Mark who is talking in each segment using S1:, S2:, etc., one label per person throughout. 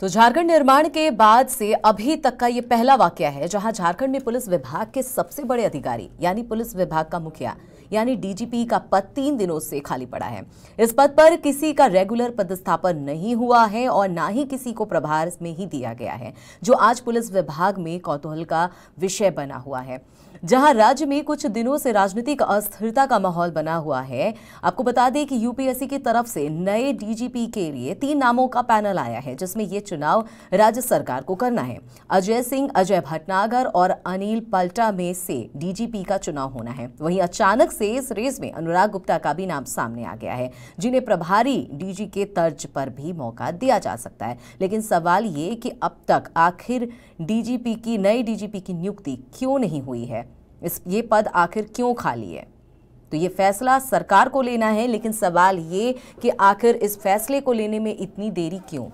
S1: तो झारखंड निर्माण के बाद से अभी तक का ये पहला वाकया है जहां झारखंड में पुलिस विभाग के सबसे बड़े अधिकारी यानी पुलिस विभाग का मुखिया यानी डीजीपी का पद 3 दिनों से खाली पड़ा है। इस पद पर किसी का रेगुलर पदस्थापन नहीं हुआ है और ना ही किसी को प्रभार में ही दिया गया है, जो आज पुलिस विभाग में कौतूहल का विषय बना हुआ है। जहां राज्य में कुछ दिनों से राजनीतिक अस्थिरता का माहौल बना हुआ है। आपको बता दें कि यूपीएससी की तरफ से नए डीजीपी के लिए 3 नामों का पैनल आया है, जिसमें ये चुनाव राज्य सरकार को करना है। अजय सिंह, अजय भटनागर और अनिल पल्टा में से डीजीपी का चुनाव होना है। वहीं अचानक से इस रेस में अनुराग गुप्ता का भी नाम सामने आ गया है, जिन्हें प्रभारी डीजी के तर्ज पर भी मौका दिया जा सकता है। लेकिन सवाल ये कि अब तक आखिर नए डीजीपी की नियुक्ति क्यों नहीं हुई है, ये पद आखिर क्यों खाली है? तो ये फैसला सरकार को लेना है, लेकिन सवाल ये कि आखिर इस फैसले को लेने में इतनी देरी क्यों?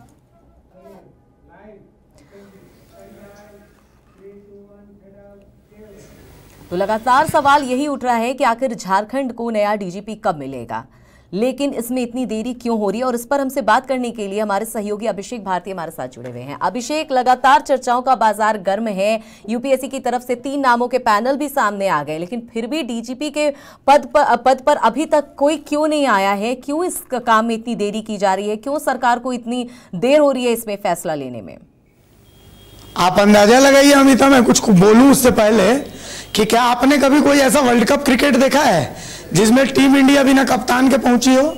S1: तो लगातार सवाल यही उठ रहा है कि आखिर झारखंड को नया डीजीपी कब मिलेगा, लेकिन इसमें इतनी देरी क्यों हो रही है? और इस पर हमसे बात करने के लिए हमारे सहयोगी अभिषेक भारती हमारे साथ जुड़े हुए हैं। अभिषेक, लगातार चर्चाओं का बाजार गर्म है। यूपीएससी की तरफ से 3 नामों के पैनल भी सामने आ गए, लेकिन फिर भी डीजीपी के पद पर अभी तक कोई क्यों नहीं आया है? क्यों इस काम में इतनी देरी की जा रही है? क्यों सरकार को इतनी देर हो रही है इसमें फैसला लेने में?
S2: आप अंदाजा लगाइए अमिता, मैं कुछ बोलूं उससे पहले कि क्या आपने कभी कोई ऐसा वर्ल्ड कप क्रिकेट देखा है जिसमें टीम इंडिया बिना कप्तान के पहुंची हो?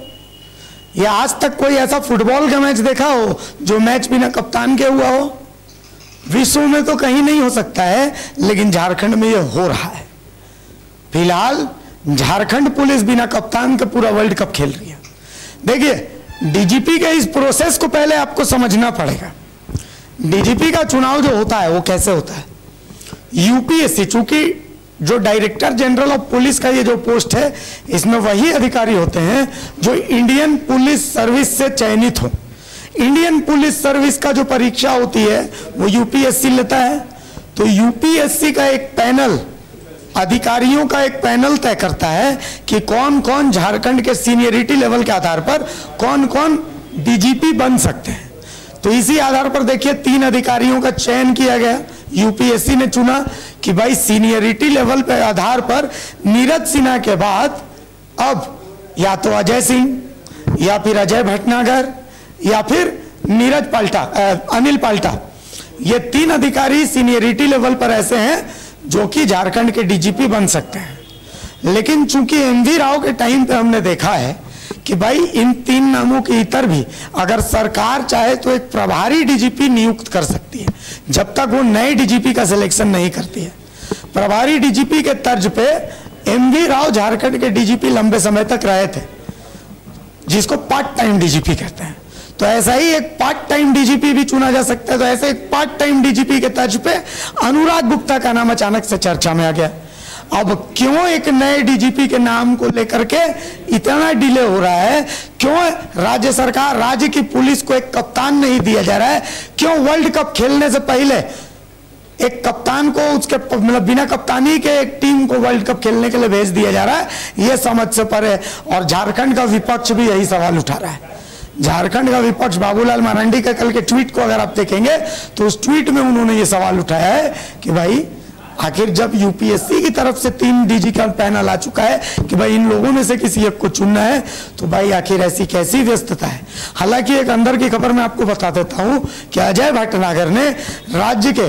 S2: या आज तक कोई ऐसा फुटबॉल का मैच देखा हो जो मैच बिना कप्तान के हुआ हो? विश्व में तो कहीं नहीं हो सकता है, लेकिन झारखंड में यह हो रहा है। फिलहाल झारखंड पुलिस बिना कप्तान के पूरा वर्ल्ड कप खेल रही है। देखिए, डीजीपी के इस प्रोसेस को पहले आपको समझना पड़ेगा। डीजीपी का चुनाव जो होता है वो कैसे होता है? यूपीएससी, चूंकि जो डायरेक्टर जनरल ऑफ पुलिस का ये जो पोस्ट है, इसमें वही अधिकारी होते हैं जो इंडियन पुलिस सर्विस से चयनित हो। इंडियन पुलिस सर्विस का जो परीक्षा होती है वो यूपीएससी लेता है। तो यूपीएससी का एक पैनल, अधिकारियों का एक पैनल तय करता है कि कौन कौन झारखंड के सीनियरिटी लेवल के आधार पर कौन कौन डीजीपी बन सकते हैं। तो इसी आधार पर देखिए 3 अधिकारियों का चयन किया गया। यूपीएससी ने चुना कि भाई सीनियरिटी लेवल पर आधार पर नीरज सिन्हा के बाद अब या तो अजय सिंह या फिर अजय भटनागर या फिर अनिल पल्टा, ये 3 अधिकारी सीनियरिटी लेवल पर ऐसे हैं जो कि झारखंड के डीजीपी बन सकते हैं। लेकिन चूंकि एमवी राव के टाइम पे हमने देखा है कि भाई इन 3 नामों के इतर भी अगर सरकार चाहे तो एक प्रभारी डीजीपी नियुक्त कर सकती है, जब तक वो नए डीजीपी का सिलेक्शन नहीं करती है। प्रभारी डीजीपी के तर्ज पे एमवी राव झारखंड के डीजीपी लंबे समय तक रहे थे, जिसको पार्ट टाइम डीजीपी कहते हैं। तो ऐसा ही एक पार्ट टाइम डीजीपी भी चुना जा सकता है। तो ऐसे एक पार्ट टाइम डीजीपी के तर्ज पे अनुराग गुप्ता का नाम अचानक से चर्चा में आ गया। अब क्यों एक नए डीजीपी के नाम को लेकर के इतना डिले हो रहा है? क्यों राज्य सरकार, राज्य की पुलिस को एक कप्तान नहीं दिया जा रहा है? क्यों वर्ल्ड कप खेलने से पहले एक कप्तान को उसके मतलब बिना कप्तानी के एक टीम को वर्ल्ड कप खेलने के लिए भेज दिया जा रहा है? यह समझ से परे। और झारखंड का विपक्ष भी यही सवाल उठा रहा है। झारखंड का विपक्ष, बाबूलाल मरांडी के कल के ट्वीट को अगर आप देखेंगे तो उस ट्वीट में उन्होंने ये सवाल उठाया है कि भाई आखिर जब यूपीएससी की तरफ से 3 डीजी का पैनल आ चुका है कि भाई इन लोगों में से किसी एक को चुनना है, तो भाई आखिर ऐसी कैसी व्यस्तता है? हालांकि एक अंदर की खबर मैं आपको बता देता हूं कि अजय भटनागर ने राज्य के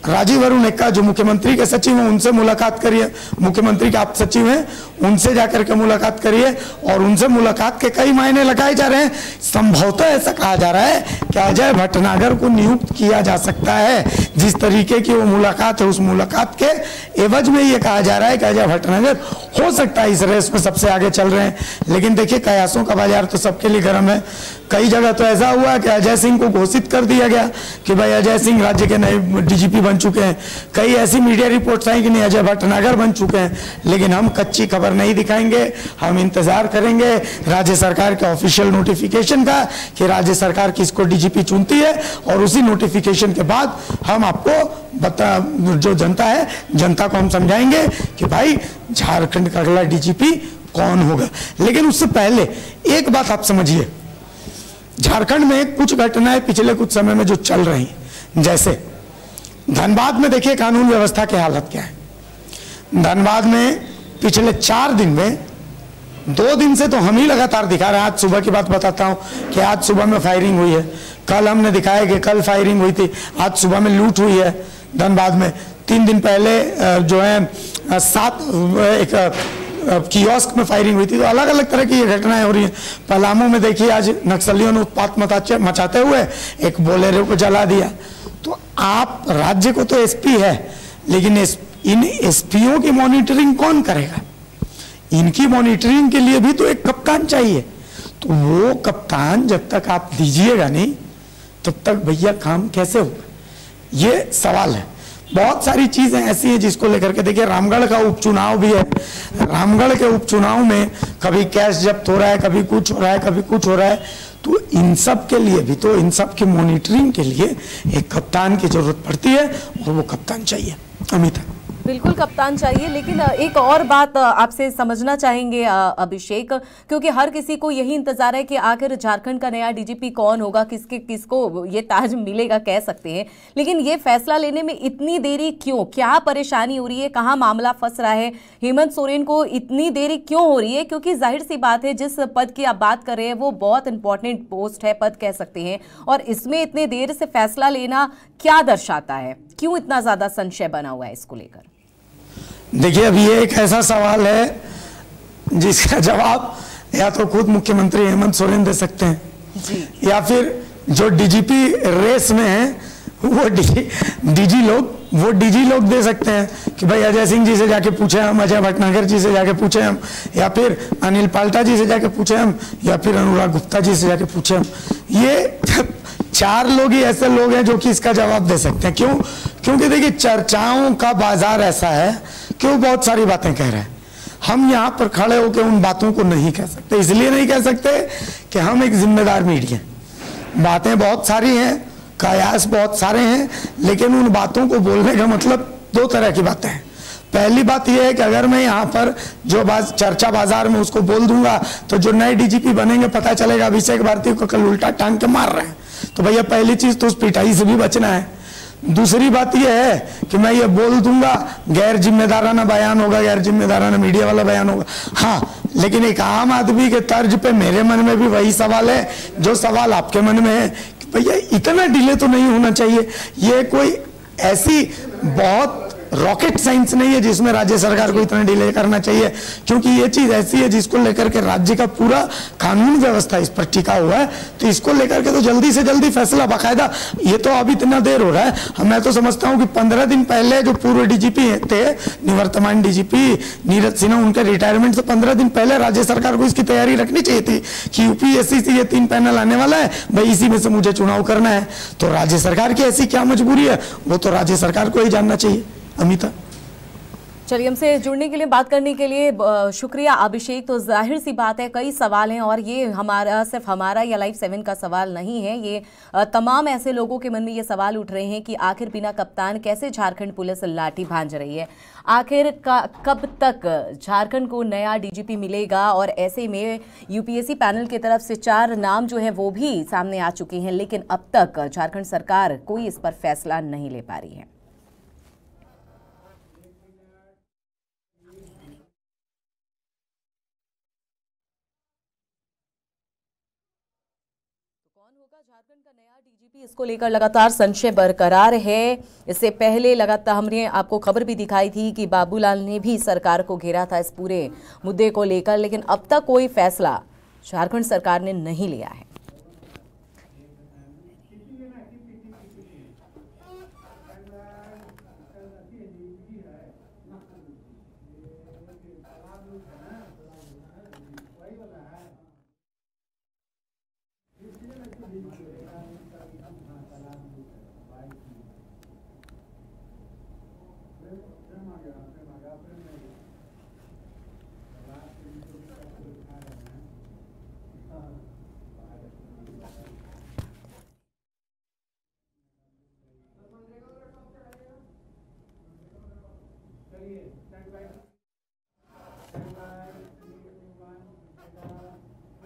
S2: राजीव अरुण एक्का, जो मुख्यमंत्री के सचिव हैं, उनसे मुलाकात करिए। मुख्यमंत्री के आप सचिव हैं, उनसे जाकर के मुलाकात करिए। और उनसे मुलाकात के कई मायने लगाए जा रहे हैं। संभवतः ऐसा कहा जा रहा है कि अजय भटनागर को नियुक्त किया जा सकता है। जिस तरीके की वो मुलाकात है, उस मुलाकात के एवज में ये कहा जा रहा है कि अजय भटनागर हो सकता है इस रेस में सबसे आगे चल रहे हैं। लेकिन देखिए, कयासों का बाजार तो सबके लिए गर्म है। कई जगह तो ऐसा हुआ कि अजय सिंह को घोषित कर दिया गया कि भाई अजय सिंह राज्य के नए डीजीपी बन चुके हैं। कई ऐसी मीडिया रिपोर्ट्स आई कि नहीं, अजय भटनागर बन चुके हैं। लेकिन हम कच्ची खबर नहीं दिखाएंगे, हम इंतजार करेंगे राज्य सरकार के ऑफिशियल नोटिफिकेशन का कि राज्य सरकार किसको डीजीपी चुनती है। और उसी नोटिफिकेशन के बाद हम आपको जो जनता है, जनता को हम समझाएंगे कि भाई झारखंड का अगला डीजीपी कौन होगा। लेकिन उससे पहले एक बात आप समझिए झारखंड में कुछ घटनाएं पिछले कुछ समय में जो चल रही हैं, जैसे धनबाद में देखिए कानून व्यवस्था की हालत क्या है। धनबाद में पिछले 4 दिन में 2 दिन से तो हम ही लगातार दिखा रहे हैं। आज सुबह की बात बताता हूं कि आज सुबह में फायरिंग हुई है, कल हमने दिखाया कि कल फायरिंग हुई थी, आज सुबह में लूट हुई है धनबाद में। 3 दिन पहले जो है 7 कियोस्क में फायरिंग हुई थी। तो अलग अलग तरह की ये घटनाएं हो रही हैं। पलामू में देखिए आज नक्सलियों ने उत्पात मचाते हुए एक बोलेरो को जला दिया। तो आप राज्य को तो एसपी है, लेकिन इन एसपीओं की मॉनिटरिंग कौन करेगा? इनकी मॉनिटरिंग के लिए भी तो एक कप्तान चाहिए। तो वो कप्तान जब तक आप दीजिएगा नहीं तब तक भैया काम कैसे होगा, ये सवाल है। बहुत सारी चीजें ऐसी हैं जिसको लेकर के देखिए, रामगढ़ का उपचुनाव भी है। रामगढ़ के उपचुनाव में कभी कैश जब्त हो रहा है, कभी कुछ हो रहा है, कभी कुछ हो रहा है। तो इन सब के लिए भी तो, इन सब की मॉनिटरिंग के लिए एक कप्तान की जरूरत पड़ती है और वो कप्तान चाहिए। अमिता,
S1: बिल्कुल कप्तान चाहिए, लेकिन एक और बात आपसे समझना चाहेंगे अभिषेक, क्योंकि हर किसी को यही इंतजार है कि आखिर झारखंड का नया डीजीपी कौन होगा, किसको ये ताज मिलेगा कह सकते हैं। लेकिन ये फैसला लेने में इतनी देरी क्यों? क्या परेशानी हो रही है? कहाँ मामला फंस रहा है? हेमंत सोरेन को इतनी देरी क्यों हो रही है? क्योंकि जाहिर सी बात है, जिस पद की आप बात कर रहे हैं वो बहुत इंपॉर्टेंट पोस्ट है, पद कह सकते हैं, और इसमें इतने देर से फैसला लेना क्या दर्शाता है? क्यों इतना ज्यादा संशय बना हुआ है इसको लेकर?
S2: देखिए, अब ये एक ऐसा सवाल है जिसका जवाब या तो खुद मुख्यमंत्री हेमंत सोरेन दे सकते हैं जी, या फिर जो डीजीपी रेस में है वो डीजी लोग दे सकते हैं कि भाई अजय सिंह जी से जाके पूछे हम, अजय भटनागर जी से जाके पूछे हम, या फिर अनिल पाल्टा जी से जाके पूछे हम, या फिर अनुराग गुप्ता जी से जाके पूछे हम। ये 4 लोग ही ऐसे लोग हैं जो कि इसका जवाब दे सकते हैं। क्यों? क्योंकि देखिए, चर्चाओं का बाजार ऐसा है कि वो बहुत सारी बातें कह रहे हैं। हम यहाँ पर खड़े होकर उन बातों को नहीं कह सकते। इसलिए नहीं कह सकते कि हम एक जिम्मेदार मीडिया, बातें बहुत सारी हैं, कयास बहुत सारे हैं, लेकिन उन बातों को बोलने का मतलब 2 तरह की बातें हैं। पहली बात यह है कि अगर मैं यहाँ पर जो चर्चा बाजार में उसको बोल दूंगा तो जो नए डीजीपी बनेंगे पता चलेगा अभिषेक भारती को कल उल्टा टांग के मार रहे हैं। तो भैया पहली चीज तो उस पिटाई से भी बचना है। दूसरी बात यह है कि मैं ये बोल दूंगा, गैर जिम्मेदाराना बयान होगा, गैर जिम्मेदाराना मीडिया वाला बयान होगा। हाँ, लेकिन एक आम आदमी के तर्ज पे मेरे मन में भी वही सवाल है जो सवाल आपके मन में है कि भैया इतना डिले तो नहीं होना चाहिए। ये कोई ऐसी बहुत रॉकेट साइंस नहीं है जिसमें राज्य सरकार को इतना डिले करना चाहिए, क्योंकि ये चीज ऐसी है जिसको लेकर के राज्य का पूरा कानून व्यवस्था इस पर टिका हुआ है। तो इसको लेकर के तो जल्दी से जल्दी फैसला, बाकायदा ये तो अब इतना देर हो रहा है। मैं तो समझता हूं कि 15 दिन पहले जो पूर्व डीजीपी थे, निवर्तमान डीजीपी नीरज सिन्हा, उनके रिटायरमेंट से 15 दिन पहले राज्य सरकार को इसकी तैयारी रखनी चाहिए थी कि यूपीएससी से ये 3 पैनल आने वाला है, भाई इसी में से मुझे चुनाव करना है। तो राज्य सरकार की ऐसी क्या मजबूरी है, वो तो राज्य सरकार को ही जानना चाहिए। अमिता,
S1: चलिए, हमसे जुड़ने के लिए, बात करने के लिए शुक्रिया अभिषेक। तो जाहिर सी बात है कई सवाल हैं, और ये सिर्फ हमारा या लाइव 7 का सवाल नहीं है, ये तमाम ऐसे लोगों के मन में ये सवाल उठ रहे हैं कि आखिर बिना कप्तान कैसे झारखंड पुलिस लाठी भांज रही है। आखिर कब तक झारखंड को नया डीजीपी मिलेगा? और ऐसे में यूपीएससी पैनल की तरफ से 4 नाम जो है वो भी सामने आ चुके हैं, लेकिन अब तक झारखंड सरकार कोई इस पर फैसला नहीं ले पा रही है। झारखंड का नया डीजीपी, इसको लेकर लगातार संशय बरकरार है। इससे पहले लगातार हमने आपको खबर भी दिखाई थी कि बाबूलाल ने भी सरकार को घेरा था इस पूरे मुद्दे को लेकर, लेकिन अब तक कोई फैसला झारखंड सरकार ने नहीं लिया है।